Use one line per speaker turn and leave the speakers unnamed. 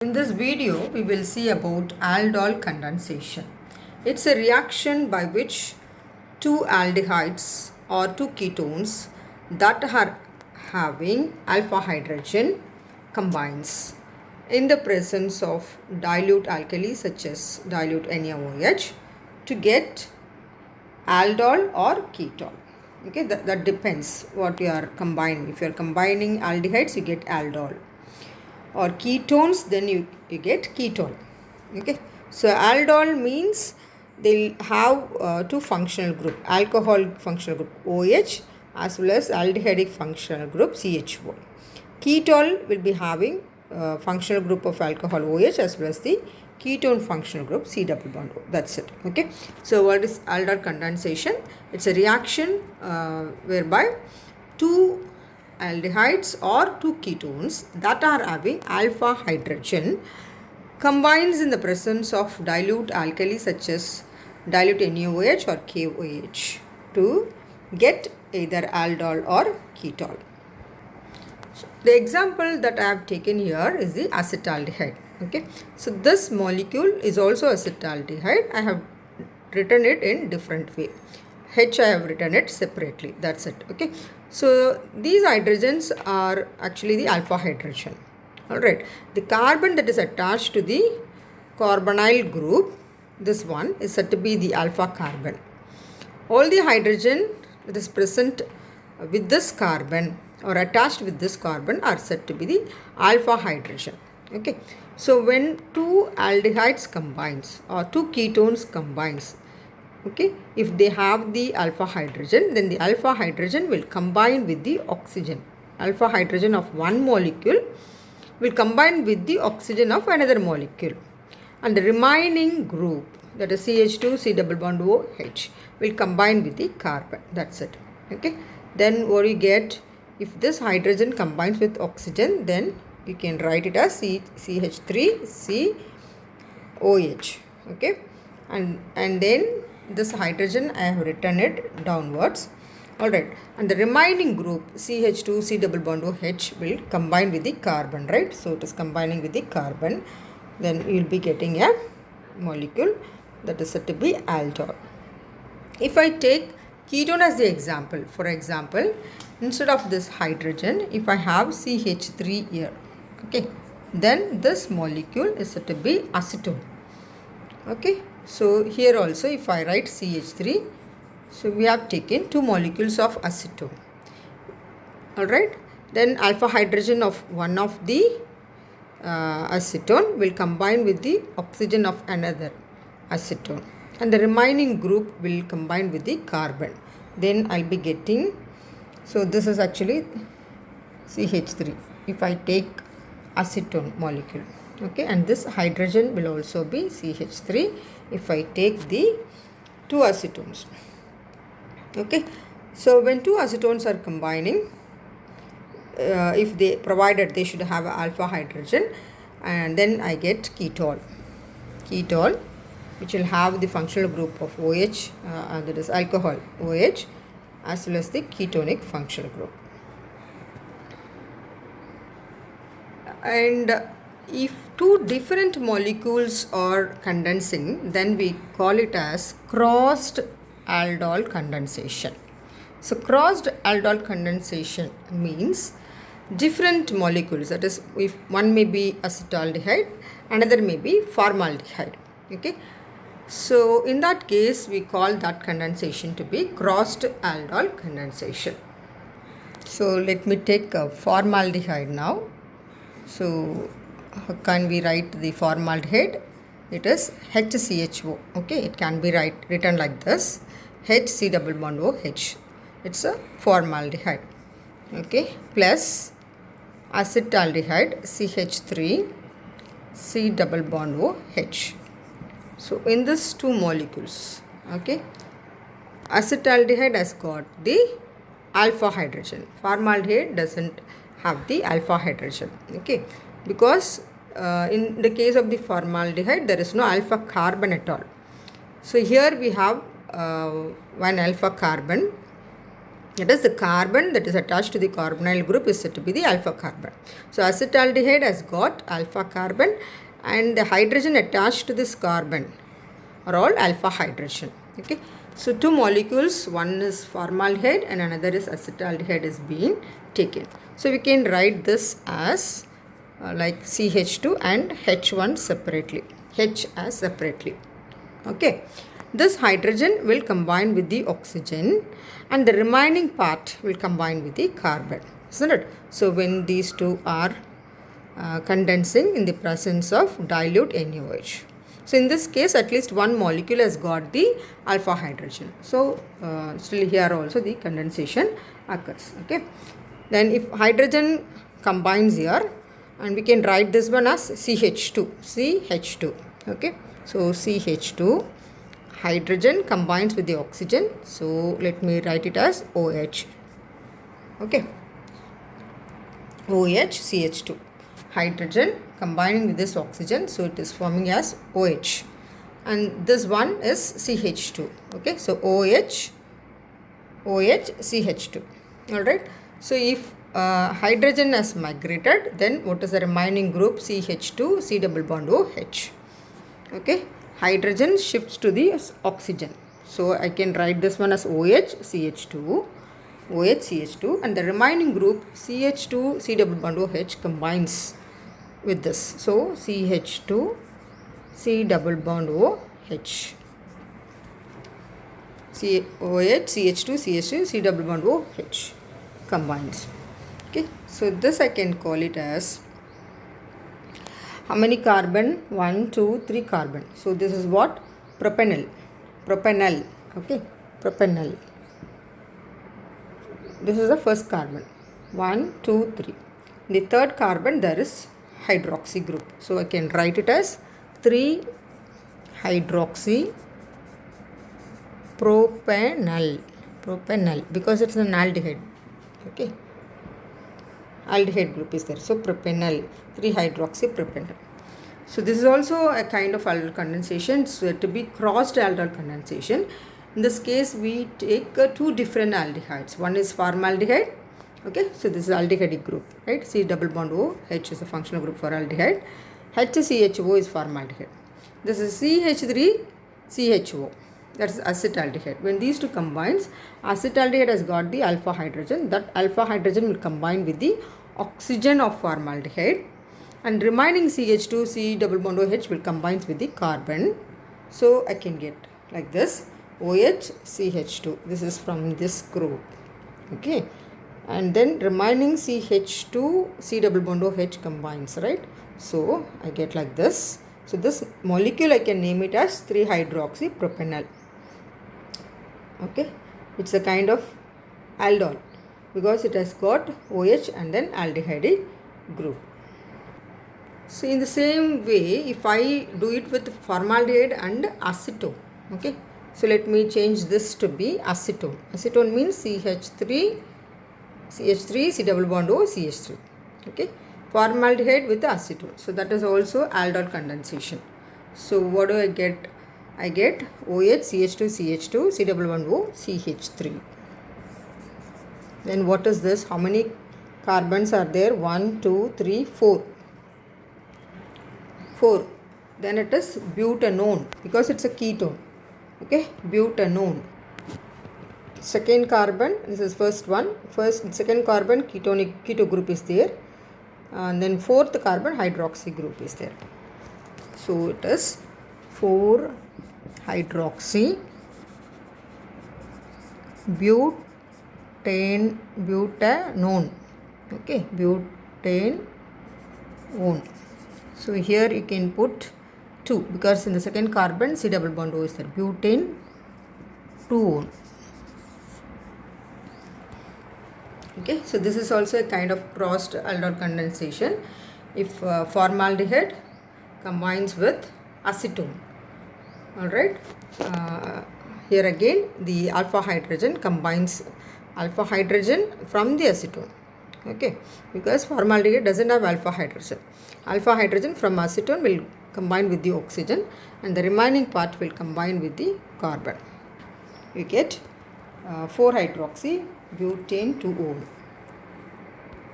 In this video, we will see about aldol condensation. It's a reaction by which two aldehydes or two ketones that are having alpha hydrogen combines in the presence of dilute alkali such as dilute NaOH to get aldol or ketol. Okay, that depends what you are combining. If you are combining aldehydes, you get aldol, or ketones, then you get ketone. Okay, so aldol means they'll have two functional group, alcohol functional group OH as well as aldehydic functional group CHO. Ketol will be having functional group of alcohol OH as well as the ketone functional group C double bond O. That's it. Okay, so what is aldol condensation? It's a reaction whereby two aldehydes or two ketones that are having alpha hydrogen combines in the presence of dilute alkali such as dilute NaOH or KOH to get either aldol or ketol. So the example that I have taken here is the acetaldehyde. Okay, so this molecule is also acetaldehyde. I have written it in different way. H I have written it separately. That's it. Okay, so these hydrogens are actually the alpha hydrogen. Alright, the carbon that is attached to the carbonyl group, this one is said to be the alpha carbon. All the hydrogen that is present with this carbon or attached with this carbon are said to be the alpha hydrogen. Okay, so when two aldehydes combines or two ketones combines, okay, if they have the alpha hydrogen, then the alpha hydrogen will combine with the oxygen. Alpha hydrogen of one molecule will combine with the oxygen of another molecule, and the remaining group, that is CH2 C double bond OH, will combine with the carbon. That's it. Okay, then what you get, if this hydrogen combines with oxygen, then you can write it as CH3 COH. Okay, and then this hydrogen I have written it downwards. Alright, and the remaining group CH2 C double bond OH will combine with the carbon, right? So it is combining with the carbon, then you will be getting a molecule that is said to be aldol. If I take ketone as the example, for example, instead of this hydrogen, if I have CH3 here, okay, then this molecule is said to be acetone. Okay, so here also if I write CH3, so we have taken two molecules of acetone. Alright, then alpha hydrogen of one of the acetone will combine with the oxygen of another acetone, and the remaining group will combine with the carbon. Then I'll be getting, so this is actually CH3 if I take acetone molecule. Okay, and this hydrogen will also be CH3 if I take the two acetones. Okay, so when two acetones are combining, if they provided they should have alpha hydrogen, and then I get ketol, which will have the functional group of OH, that is alcohol OH, as well as the ketonic functional group. And if two different molecules are condensing, then we call it as crossed aldol condensation. So crossed aldol condensation means different molecules, that is, if one may be acetaldehyde, another may be formaldehyde. Okay, so in that case we call that condensation to be crossed aldol condensation. So let me take formaldehyde now. So how can we write the formaldehyde? It is HCHO. Okay, it can be written like this, HC double bond OH. It's a formaldehyde. Okay, plus acetaldehyde CH3 C double bond OH. So in this two molecules, okay, acetaldehyde has got the alpha hydrogen. Formaldehyde doesn't have the alpha hydrogen. Okay, because in the case of the formaldehyde there is no alpha carbon at all. So here we have one alpha carbon That is, the carbon that is attached to the carbonyl group is said to be the alpha carbon. So acetaldehyde has got alpha carbon, and the hydrogen attached to this carbon are all alpha hydrogen. Okay. So two molecules, one is formaldehyde and another is acetaldehyde, is being taken. So we can write this as like CH2 and H1 separately. H as separately. Okay. This hydrogen will combine with the oxygen and the remaining part will combine with the carbon, isn't it? So when these two are condensing in the presence of dilute NaOH. So in this case, at least one molecule has got the alpha hydrogen. So still here also the condensation occurs. Okay. Then if hydrogen combines here, and we can write this one as CH2. CH2. Okay. So CH2. Hydrogen combines with the oxygen. So let me write it as OH. Okay. OH CH2. Hydrogen combining with this oxygen. So it is forming as OH. And this one is CH2. Okay. So OH CH2. Alright. So if hydrogen has migrated, then what is the remaining group? CH2 C double bond OH. Okay. Hydrogen shifts to the oxygen. So I can write this one as OH CH2. OH CH2, and the remaining group CH2 C double bond OH combines with this. So CH2 C double bond OH. OH CH2 CH2 C double bond OH combines. Okay. So this I can call it as, how many carbon? 1, 2, 3 carbon. So this is what? Propanol. Propanol. Okay. Propanol. This is the first carbon. 1, 2, 3. The third carbon, there is hydroxy group. So I can write it as 3 hydroxy propanol. Propanol, because it's an aldehyde. Okay. Aldehyde group is there. So propanol, 3 hydroxy propanol. So this is also a kind of aldol condensation. So to be crossed aldol condensation. In this case, we take two different aldehydes. One is formaldehyde. Okay. So this is aldehydic group, right? C double bond O. H is a functional group for aldehyde. HCHO is formaldehyde. This is CH3 CHO. That is acetaldehyde. When these two combines, acetaldehyde has got the alpha hydrogen. That alpha hydrogen will combine with the oxygen of formaldehyde, and remaining CH2 C double bond OH will combine with the carbon. So I can get like this, OH CH2. This is from this group. Okay. And then remaining CH2 C double bond OH combines, right? So I get like this. So this molecule I can name it as 3 hydroxy propanol. Okay. It's a kind of aldol because it has got OH and then aldehyde group. So in the same way, if I do it with formaldehyde and acetone. Okay. So let me change this to be acetone. Acetone means CH3 C double bond O CH3. Okay. Formaldehyde with acetone. So that is also aldol condensation. So what do I get? I get OH CH2 CH2 C double bond O CH3. Then what is this? How many carbons are there? 1, 2, 3, 4. 4. Then it is butanone because it's a ketone. Okay, butanone. Second carbon, this is first one. Second carbon keto group is there. And then fourth carbon hydroxy group is there. So it is 4 hydroxy butanone. Okay, butanone. So here you can put 2 because in the second carbon C double bond O is there. Butane 2. Okay, so this is also a kind of crossed aldol condensation. If formaldehyde combines with acetone. Alright, here again the alpha hydrogen combines alpha hydrogen from the acetone. Okay, because formaldehyde doesn't have alpha hydrogen. Alpha hydrogen from acetone will combine with the oxygen and the remaining part will combine with the carbon. You get 4 hydroxy butane to O.